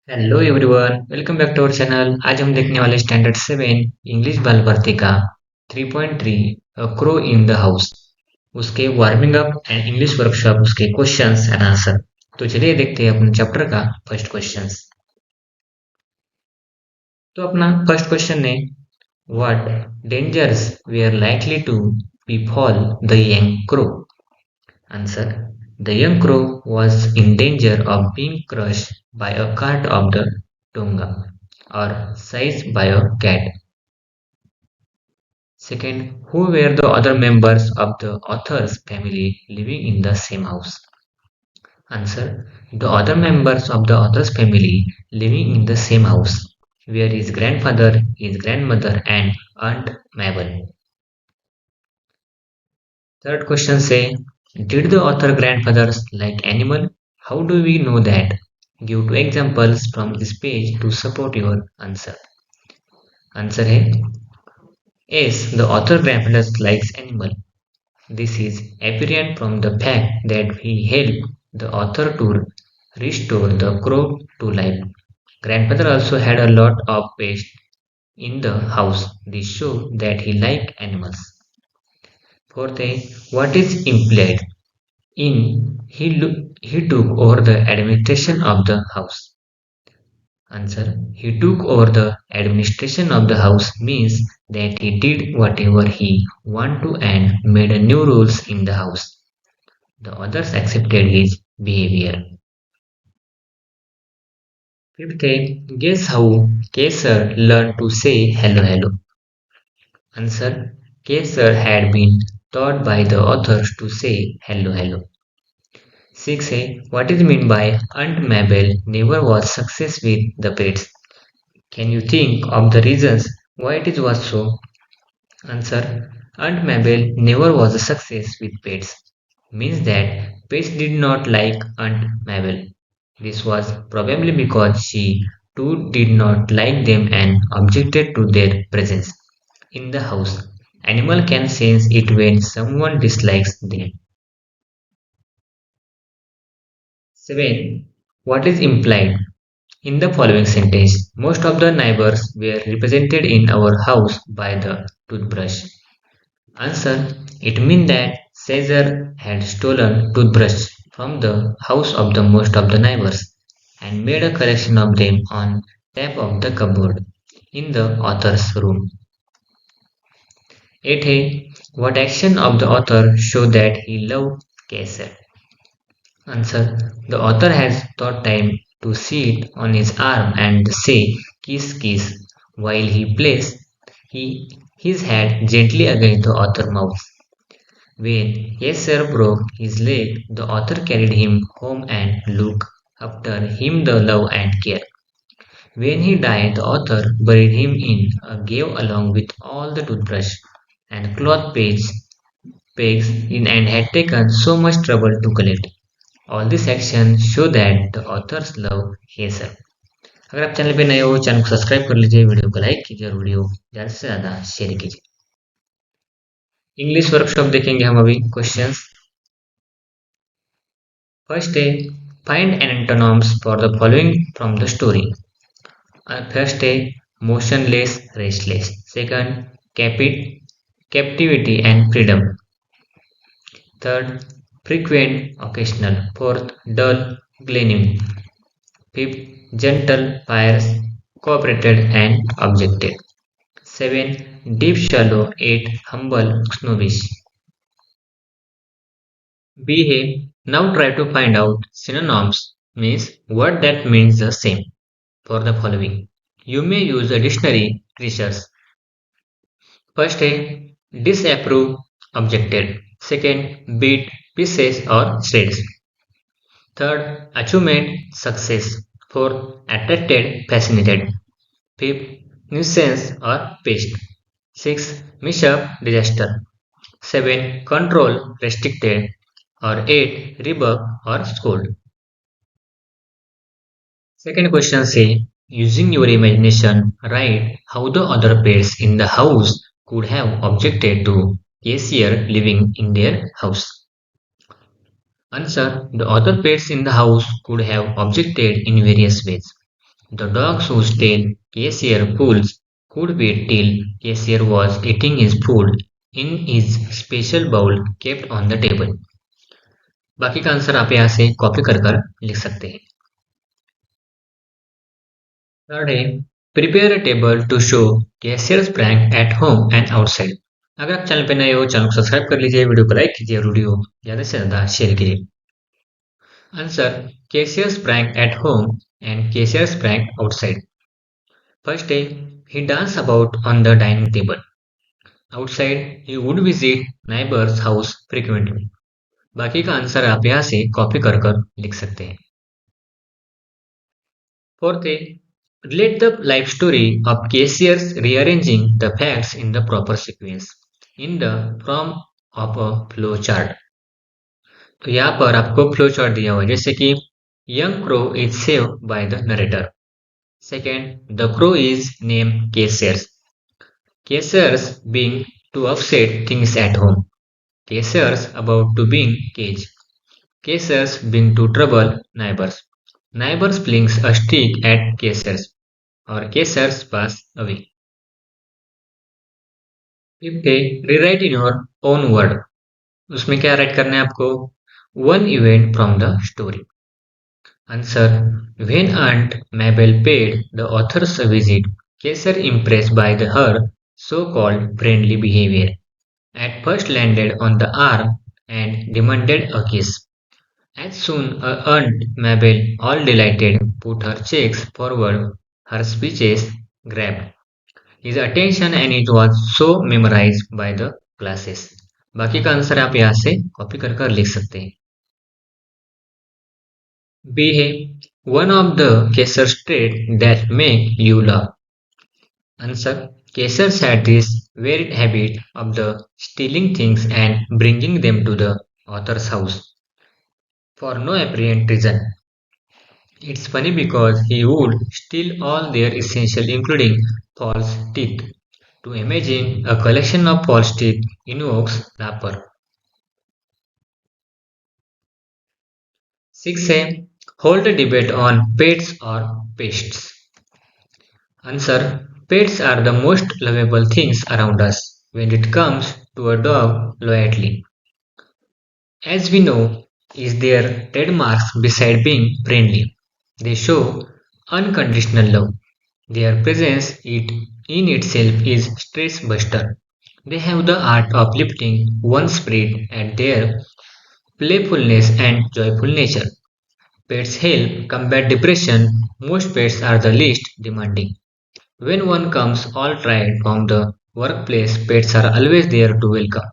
Hello everyone, welcome back to our channel. आज हम देखने वाले स्टैंडर्ड 7 इंग्लिश बाल भारती का 3.3 क्रो इन द हाउस, उसके warming up and English workshop, उसके क्वेश्चंस एंड आंसर। तो चलिए देखते हैं अपने चैप्टर का फर्स्ट क्वेश्चंस। तो अपना फर्स्ट क्वेश्चन है, what dangers were likely to befall the young crow. Answer: the young crow was in danger of being crushed by a cart of the Tonga or seized by a cat. Second, who were the other members of the author's family living in the same house? Answer: the other members of the author's family living in the same house were his grandfather, his grandmother, and Aunt Mabel. Third question say, did the author grandfathers like animal? How do we know that? Give two examples from this page to support your answer. Answer है yes, the author grandfathers likes animal. This is apparent from the fact that he helped the author to restore the crow to life. Grandfather also had a lot of pets in the house. This shows that he liked animals. Fourth, what is implied? In he took over the administration of the house. Answer: he took over the administration of the house means that he did whatever he wanted to and made new rules in the house. The others accepted his behavior. Fifth, guess how Kesar learned to say hello hello. Answer: Kesar had been taught by the authors to say hello hello. 6. What is meant by Aunt Mabel never was success with the pets? Can you think of the reasons why it was so? Answer: Aunt Mabel never was a success with pets. Means that pets did not like Aunt Mabel. This was probably because she too did not like them and objected to their presence in the house. Animal can sense it when someone dislikes them. 7. What is implied? In the following sentence, most of the neighbors were represented in our house by the toothbrush. Answer: it means that Caesar had stolen toothbrush from the house of the most of the neighbors and made a collection of them on top of the cupboard in the author's room. 8. What action of the author show that he loved Caesar? Answer: the author has thought time to sit on his arm and say kiss kiss while he placed his head gently against the author's mouth. When Yasser broke his leg, the author carried him home and looked after him the love and care. When he died, the author buried him in a cave along with all the toothbrush and pegs in and had taken so much trouble to collect. All these actions show that the authors love Yasser. अगर आप channel पे नए हो, channel को subscribe कर लीजिए, video को like कीजिए और वीडियो ज़्यादा से ज़्यादा शेयर कीजिए। इंग्लिश वर्कशॉप देखेंगे हम अभी क्वेश्चंस। फर्स्ट है, find antonyms for the following from the story. First है, motionless, restless. Second, captivity and freedom. Third, frequent, occasional. Fourth, dull, gleaning. Fifth, gentle, pious, cooperated and objected. 7. Deep, shallow. 8. Humble, snobbish. B. Hey, now try to find out synonyms, means word that means the same for the following. You may use a dictionary research. First है, disapprove, objected. Second, beat, pieces or shreds. Third, achievement, success. Fourth, attracted, fascinated. Fifth, nuisance or pest. Sixth, mishap, disaster. 7. Control, restricted. Or 8. Rebuff or scold. Second question say, using your imagination, write how the other pets in the house could have objected to Cashier living in their house. Answer: the other pets in the house could have objected in various ways. The dog whose tail Cashier pulls could wait till Cashier was eating his food in his special bowl kept on the table. बाकी का answer आप यहाँ से copy कर कर लिख सकते हैं. थर्ड है prepare a table to show cashiers prank at home and outside. अगर आप चैनल पे नए हो चैनल को सब्सक्राइब कर लीजिए, वीडियो को लाइक कीजिए और वीडियो ज़्यादा से ज़्यादा शेयर कीजिए. Answer cashiers prank at home and cashiers prank outside. First है he danced about on the dining table. Outside, he would visit neighbor's house frequently. बाकी का आंसर आप यहाँ से कॉपी कर कर लिख सकते हैं. फोर्थ है relate the life story of Caesar's rearranging the facts in the proper sequence in the form of a flow chart. तो यहाँ पर आपको फ्लो चार्ट दिया हुआ है जैसे कि young crow is saved by the narrator. Second, the crow is named Caesar. Caesar's being to upset things at home. Caesar's about to being cage. Caesar's being to trouble neighbors. Neighbors flings a stick at Caesar's और Caesar's pass away. Fifth है rewrite in your own word. उसमें क्या right करना है आपको? One event from the story. Answer: when Aunt Mabel paid the authors a visit, Caesar, impressed by her so-called friendly behavior, at first landed on the arm and demanded a kiss. As soon as Aunt Mabel, all delighted, put her cheeks forward, her speeches grabbed his attention and it was so memorized by the classes. बाकी का answer आप यहाँ से copy कर कर लिख सकते हैं. बी है one of the cancer trait that make you love. Answer cancers had this weird habit of the stealing things and bringing them to the author's house for no apparent reason. It's funny because he would steal all their essential including false teeth. To imagine a collection of false teeth invokes laughter. 6 है hold a debate on pets or pests. Answer: pets are the most lovable things around us when it comes to a dog loyalty. As we know, is their trademarks beside being friendly. They show unconditional love. Their presence in itself is stress buster. They have the art of lifting one's spirit at their playfulness and joyful nature. Pets help combat depression. Most pets are the least demanding. When one comes all tired from the workplace, pets are always there to welcome.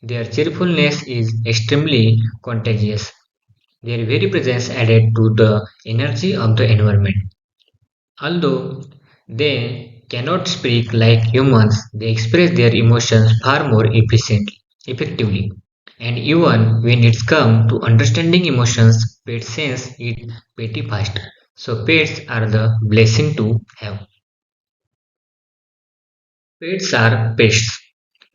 Their cheerfulness is extremely contagious. Their very presence added to the energy of the environment. Although they cannot speak like humans, they express their emotions far more effectively. And even when it's come to understanding emotions, pets sense it pretty fast. So pets are the blessing to have. Pets are pests,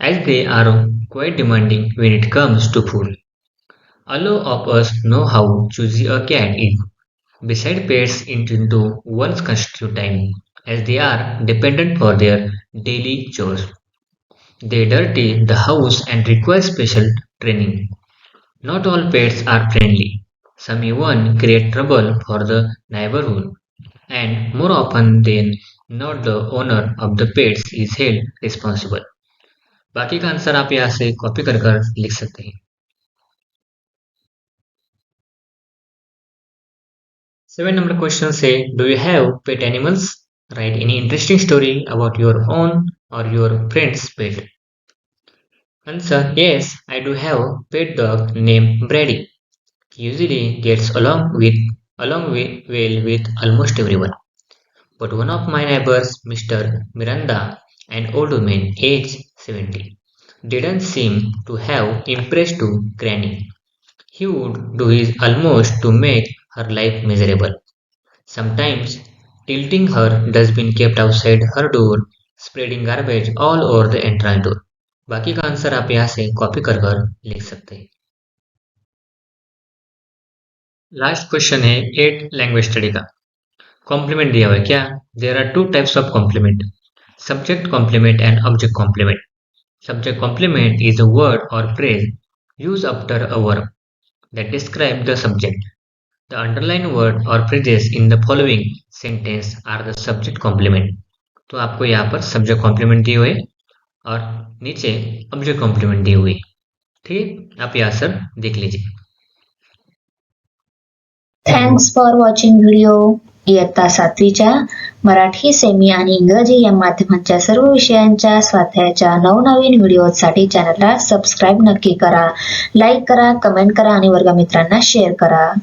as they are quite demanding when it comes to food. All of us know how choosy a cat is. Beside pets into one's constitute time, as they are dependent for their daily chores. They dirty the house and require special training. Not all pets are friendly. Some even create trouble for the neighborhood. And more often than not the owner of the pets is held responsible. बाकी का answer आप यहाँ से copy कर कर लिख सकते हैं. 7 number question say, do you have pet animals? Write any interesting story about your own or your friend's pet. Answer: yes, I do have a pet dog named Brady. He usually gets well with almost everyone. But one of my neighbors, Mr. Miranda, an old woman aged 70, didn't seem to have impressed to Granny. He would do his utmost to make her life miserable. Sometimes tilting her dustbin kept outside her door, spreading garbage all over the entire door. बाकी का answer आप यहाँ से copy कर कर लिख सकते हैं. लास्ट क्वेश्चन है 8 लैंग्वेज स्टडी का. कॉम्प्लीमेंट दिया हुआ है क्या? There are two types of complement, subject complement and object complement. Subject complement is a word or phrase used after a verb that describe the subject. The underlined word or phrases in the following sentence are the subject complement. तो आपको यहाँ पर subject complement दिए हुए और नीचे object complement दी हुई। ठीक है, आप ये आंसर देख लीजिए। Thanks for watching video. इयत्ता 7वीच्या मराठी, सेमी आणि इंग्रजी या माध्यमांच्या सर्व विषयांच्या स्वाध्यायाच्या नवनवीन व्हिडिओसाठी चॅनलला सबस्क्राईब नक्की करा. लाईक करा, कमेंट करा आणि वर्गमित्रांना शेअर करा.